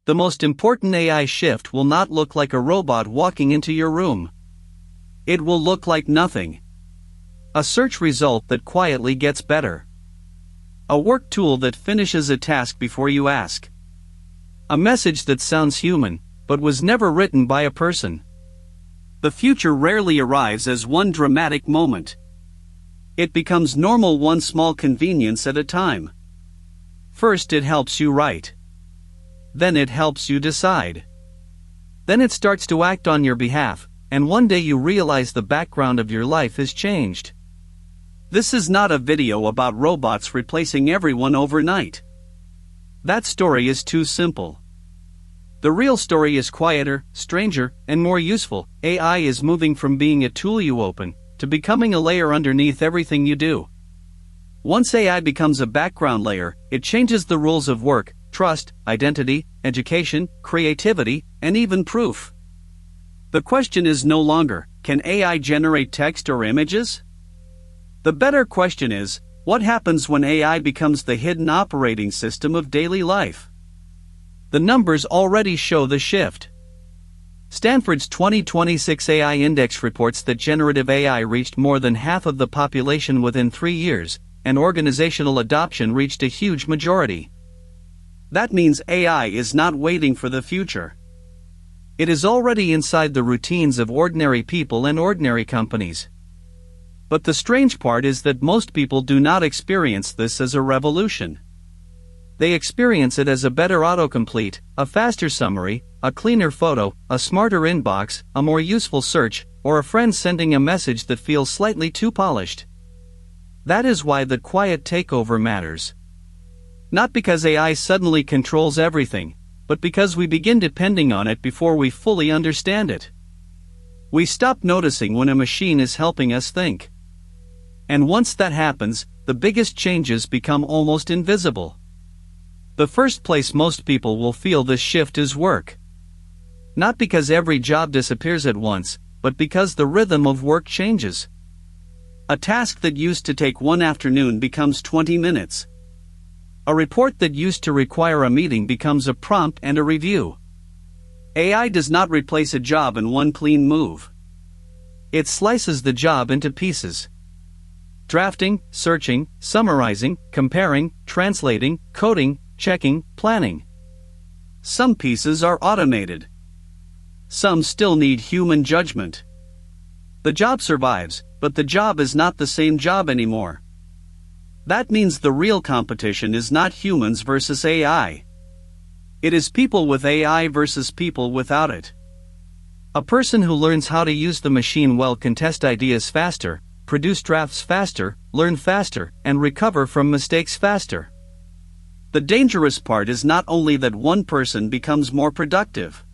The most important AI shift will not look like a robot walking into your room. It will look like nothing. A search result that quietly gets better. A work tool that finishes a task before you ask. A message that sounds human, but was never written by a person. The future rarely arrives as one dramatic moment. It becomes normal, one small convenience at a time. First it helps you write. Then it helps you decide. Then it starts to act on your behalf, and one day you realize the background of your life is changed. This is not a video about robots replacing everyone overnight. That story is too simple. The real story is quieter, stranger, and more useful. AI is moving from being a tool you open, to becoming a layer underneath everything you do. Once AI becomes a background layer, it changes the rules of work, trust, identity, education, creativity, and even proof. The question is no longer, can AI generate text or images? The better question is, what happens when AI becomes the hidden operating system of daily life? The numbers already show the shift. Stanford's 2026 AI Index reports that generative AI reached more than half of the population within 3 years, and organizational adoption reached a huge majority. That means AI is not waiting for the future. It is already inside the routines of ordinary people and ordinary companies. But the strange part is that most people do not experience this as a revolution. They experience it as a better autocomplete, a faster summary, a cleaner photo, a smarter inbox, a more useful search, or a friend sending a message that feels slightly too polished. That is why the quiet takeover matters. Not because AI suddenly controls everything, but because we begin depending on it before we fully understand it. We stop noticing when a machine is helping us think. And once that happens, the biggest changes become almost invisible. The first place most people will feel this shift is work. Not because every job disappears at once, but because the rhythm of work changes. A task that used to take 1 afternoon becomes 20 minutes. A report that used to require a meeting becomes a prompt and a review. AI does not replace a job in one clean move. It slices the job into pieces. Drafting, searching, summarizing, comparing, translating, coding, checking, planning. Some pieces are automated. Some still need human judgment. The job survives, but the job is not the same job anymore. That means the real competition is not humans versus AI. It is people with AI versus people without it. A person who learns how to use the machine well can test ideas faster, produce drafts faster, learn faster, and recover from mistakes faster. The dangerous part is not only that one person becomes more productive.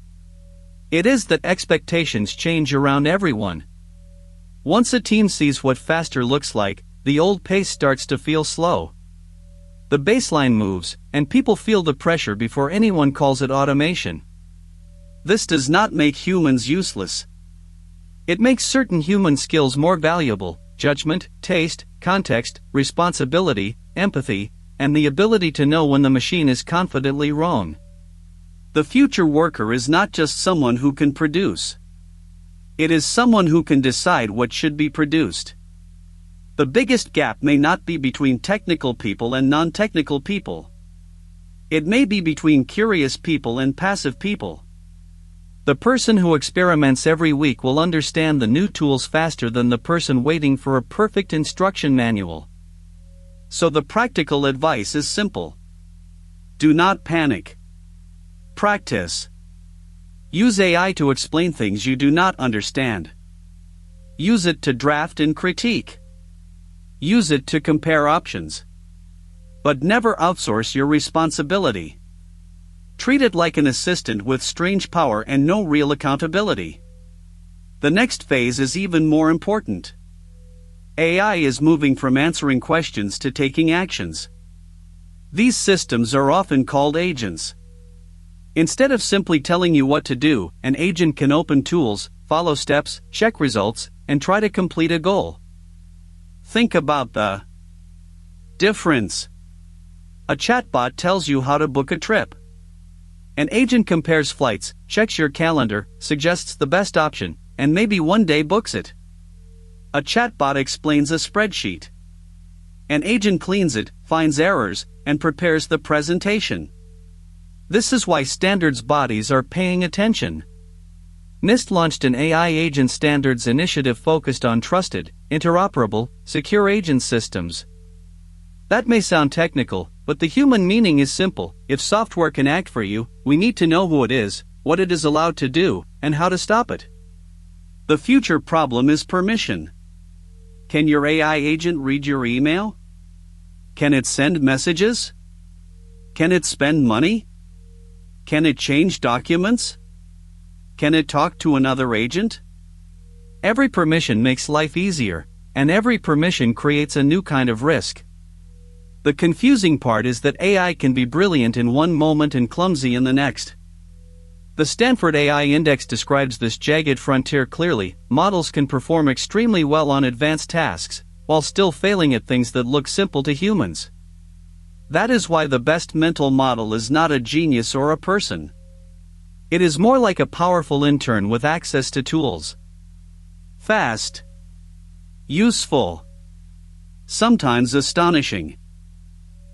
It is that expectations change around everyone. Once a team sees what faster looks like, the old pace starts to feel slow. The baseline moves, and people feel the pressure before anyone calls it automation. This does not make humans useless. It makes certain human skills more valuable: judgment, taste, context, responsibility, empathy, and the ability to know when the machine is confidently wrong. The future worker is not just someone who can produce. It is someone who can decide what should be produced. The biggest gap may not be between technical people and non-technical people. It may be between curious people and passive people. The person who experiments every week will understand the new tools faster than the person waiting for a perfect instruction manual. So the practical advice is simple. Do not panic. Practice. Use AI to explain things you do not understand. Use it to draft and critique. Use it to compare options. But never outsource your responsibility. Treat it like an assistant with strange power and no real accountability. The next phase is even more important. AI is moving from answering questions to taking actions. These systems are often called agents. Instead of simply telling you what to do, an agent can open tools, follow steps, check results, and try to complete a goal. Think about the difference. A chatbot tells you how to book a trip. An agent compares flights, checks your calendar, suggests the best option, and maybe one day books it. A chatbot explains a spreadsheet. An agent cleans it, finds errors, and prepares the presentation. This is why standards bodies are paying attention. NIST launched an AI agent standards initiative focused on trusted, interoperable, secure agent systems. That may sound technical, but the human meaning is simple. If software can act for you, we need to know who it is, what it is allowed to do, and how to stop it. The future problem is permission. Can your AI agent read your email? Can it send messages? Can it spend money? Can it change documents? Can it talk to another agent? Every permission makes life easier, and every permission creates a new kind of risk. The confusing part is that AI can be brilliant in one moment and clumsy in the next. The Stanford AI Index describes this jagged frontier clearly. Models can perform extremely well on advanced tasks, while still failing at things that look simple to humans. That is why the best mental model is not a genius or a person. It is more like a powerful intern with access to tools. Fast. Useful. Sometimes astonishing.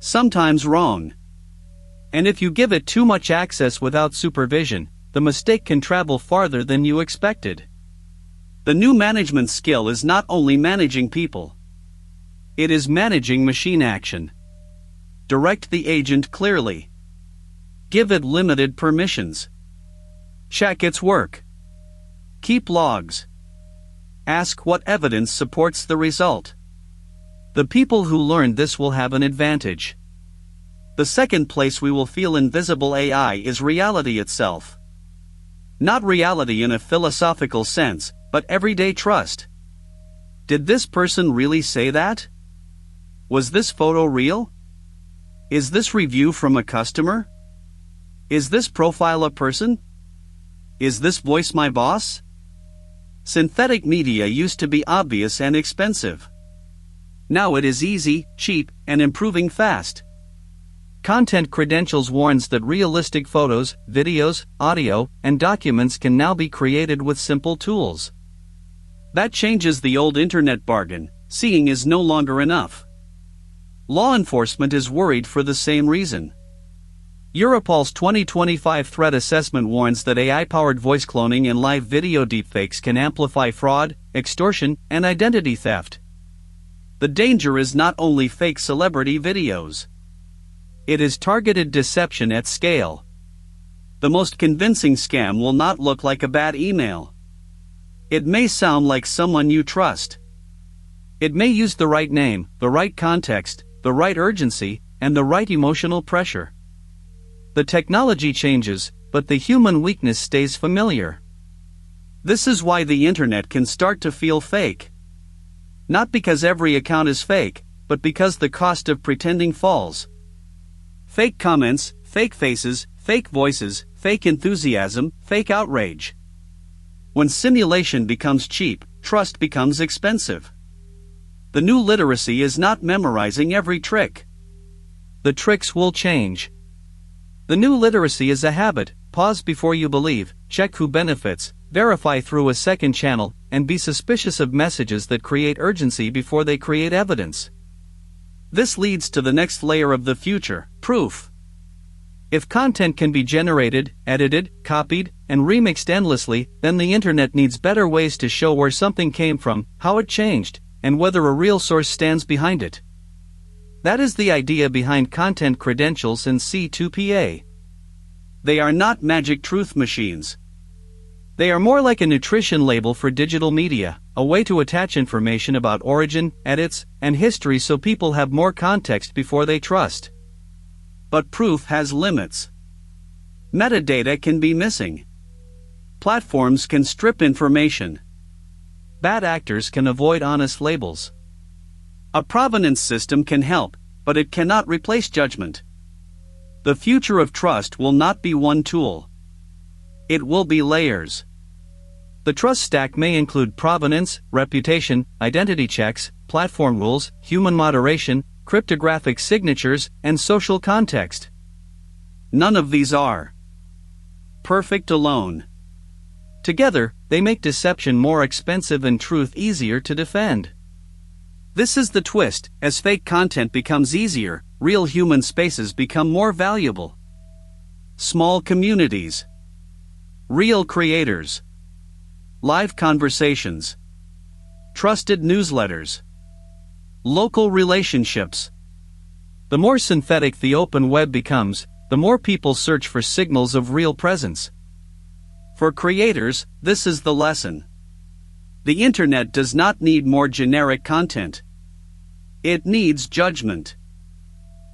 Sometimes wrong. And if you give it too much access without supervision, the mistake can travel farther than you expected. The new management skill is not only managing people. It is managing machine action. Direct the agent clearly. Give it limited permissions. Check its work. Keep logs. Ask what evidence supports the result. The people who learn this will have an advantage. The second place we will feel invisible AI is reality itself. Not reality in a philosophical sense, but everyday trust. Did this person really say that? Was this photo real? Is this review from a customer? Is this profile a person? Is this voice my boss? Synthetic media used to be obvious and expensive. Now it is easy, cheap, and improving fast. Content Credentials warns that realistic photos, videos, audio, and documents can now be created with simple tools. That changes the old internet bargain. Seeing is no longer enough. Law enforcement is worried for the same reason. Europol's 2025 threat assessment warns that AI-powered voice cloning and live video deepfakes can amplify fraud, extortion, and identity theft. The danger is not only fake celebrity videos. It is targeted deception at scale. The most convincing scam will not look like a bad email. It may sound like someone you trust. It may use the right name, the right context, the right urgency, and the right emotional pressure. The technology changes, but the human weakness stays familiar. This is why the internet can start to feel fake. Not because every account is fake, but because the cost of pretending falls. Fake comments, fake faces, fake voices, fake enthusiasm, fake outrage. When simulation becomes cheap, trust becomes expensive. The new literacy is not memorizing every trick. The tricks will change. The new literacy is a habit. Pause before you believe, check who benefits, verify through a second channel, and be suspicious of messages that create urgency before they create evidence. This leads to the next layer of the future, proof. If content can be generated, edited, copied, and remixed endlessly, then the internet needs better ways to show where something came from, how it changed, and whether a real source stands behind it. That is the idea behind Content Credentials and C2PA. They are not magic truth machines. They are more like a nutrition label for digital media, a way to attach information about origin, edits, and history so people have more context before they trust. But proof has limits. Metadata can be missing. Platforms can strip information. Bad actors can avoid honest labels. A provenance system can help, but it cannot replace judgment. The future of trust will not be one tool. It will be layers. The trust stack may include provenance, reputation, identity checks, platform rules, human moderation, cryptographic signatures, and social context. None of these are perfect alone. Together, they make deception more expensive and truth easier to defend. This is the twist: as fake content becomes easier, real human spaces become more valuable. Small communities, real creators, live conversations, trusted newsletters, local relationships. The more synthetic the open web becomes, the more people search for signals of real presence. For creators, this is the lesson. The internet does not need more generic content. It needs judgment.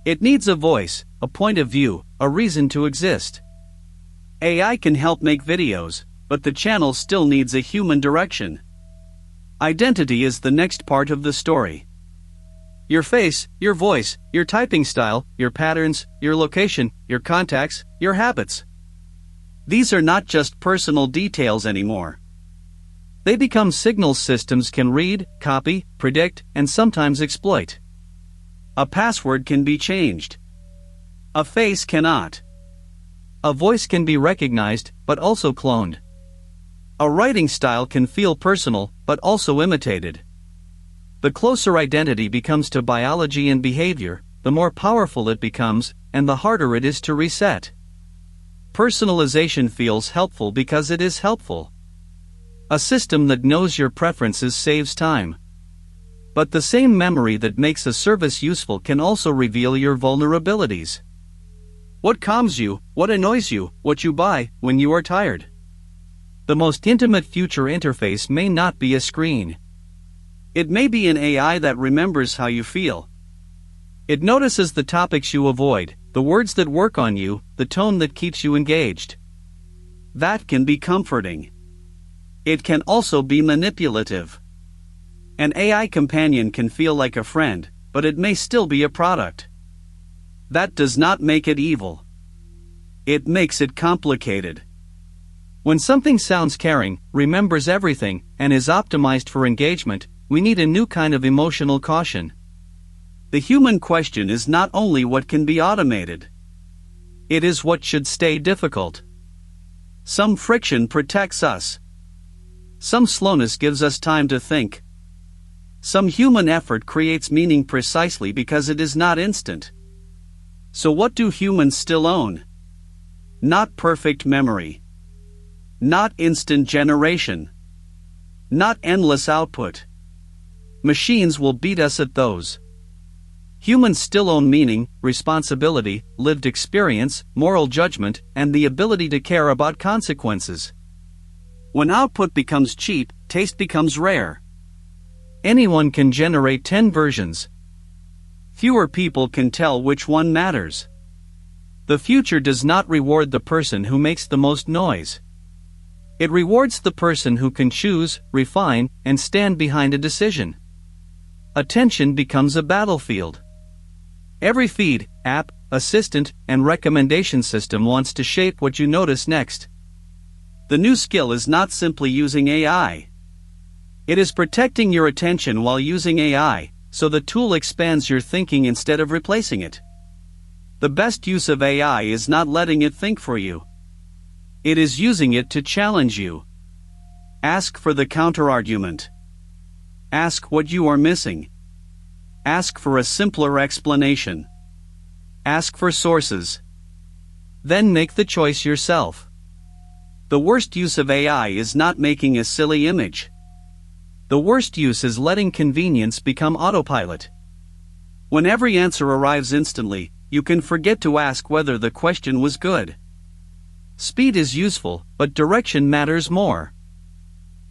It needs a voice, a point of view, a reason to exist. AI can help make videos, but the channel still needs a human direction. Identity is the next part of the story. Your face, your voice, your typing style, your patterns, your location, your contacts, your habits. These are not just personal details anymore. They become signals systems can read, copy, predict, and sometimes exploit. A password can be changed. A face cannot. A voice can be recognized, but also cloned. A writing style can feel personal, but also imitated. The closer identity becomes to biology and behavior, the more powerful it becomes, and the harder it is to reset. Personalization feels helpful because it is helpful. A system that knows your preferences saves time. But the same memory that makes a service useful can also reveal your vulnerabilities. What calms you, what annoys you, what you buy when you are tired. The most intimate future interface may not be a screen. It may be an AI that remembers how you feel. It notices the topics you avoid, the words that work on you, the tone that keeps you engaged. That can be comforting. It can also be manipulative. An AI companion can feel like a friend, but it may still be a product. That does not make it evil. It makes it complicated. When something sounds caring, remembers everything, and is optimized for engagement, we need a new kind of emotional caution. The human question is not only what can be automated. It is what should stay difficult. Some friction protects us. Some slowness gives us time to think. Some human effort creates meaning precisely because it is not instant. So what do humans still own? Not perfect memory. Not instant generation. Not endless output. Machines will beat us at those. Humans still own meaning, responsibility, lived experience, moral judgment, and the ability to care about consequences. When output becomes cheap, taste becomes rare. Anyone can generate 10 versions. Fewer people can tell which one matters. The future does not reward the person who makes the most noise. It rewards the person who can choose, refine, and stand behind a decision. Attention becomes a battlefield. Every feed, app, assistant, and recommendation system wants to shape what you notice next. The new skill is not simply using AI. It is protecting your attention while using AI, so the tool expands your thinking instead of replacing it. The best use of AI is not letting it think for you. It is using it to challenge you. Ask for the counterargument. Ask what you are missing. Ask for a simpler explanation. Ask for sources. Then make the choice yourself. The worst use of AI is not making a silly image. The worst use is letting convenience become autopilot. When every answer arrives instantly, you can forget to ask whether the question was good. Speed is useful, but direction matters more.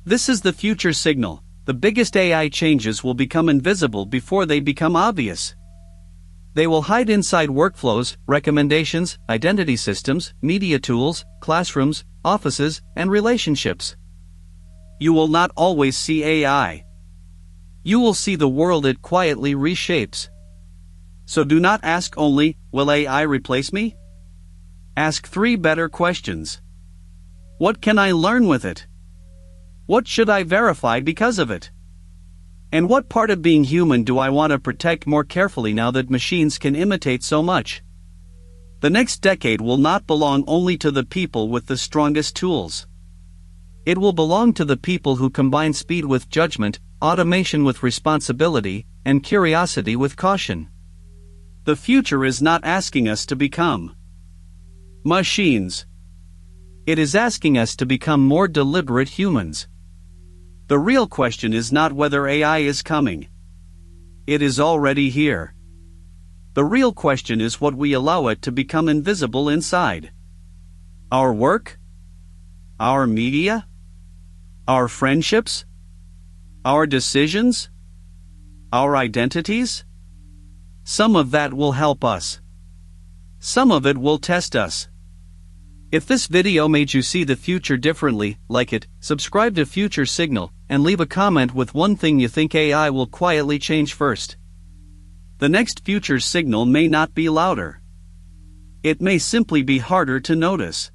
This is the future signal. The biggest AI changes will become invisible before they become obvious. They will hide inside workflows, recommendations, identity systems, media tools, classrooms, offices, and relationships. You will not always see AI. You will see the world it quietly reshapes. So do not ask only, will AI replace me? Ask 3 better questions. What can I learn with it? What should I verify because of it? And what part of being human do I want to protect more carefully now that machines can imitate so much? The next decade will not belong only to the people with the strongest tools. It will belong to the people who combine speed with judgment, automation with responsibility, and curiosity with caution. The future is not asking us to become machines. It is asking us to become more deliberate humans. The real question is not whether AI is coming. It is already here. The real question is what we allow it to become invisible inside. Our work? Our media? Our friendships? Our decisions? Our identities? Some of that will help us. Some of it will test us. If this video made you see the future differently, like it, subscribe to Future Signal, and leave a comment with one thing you think AI will quietly change first. The next Future Signal may not be louder. It may simply be harder to notice.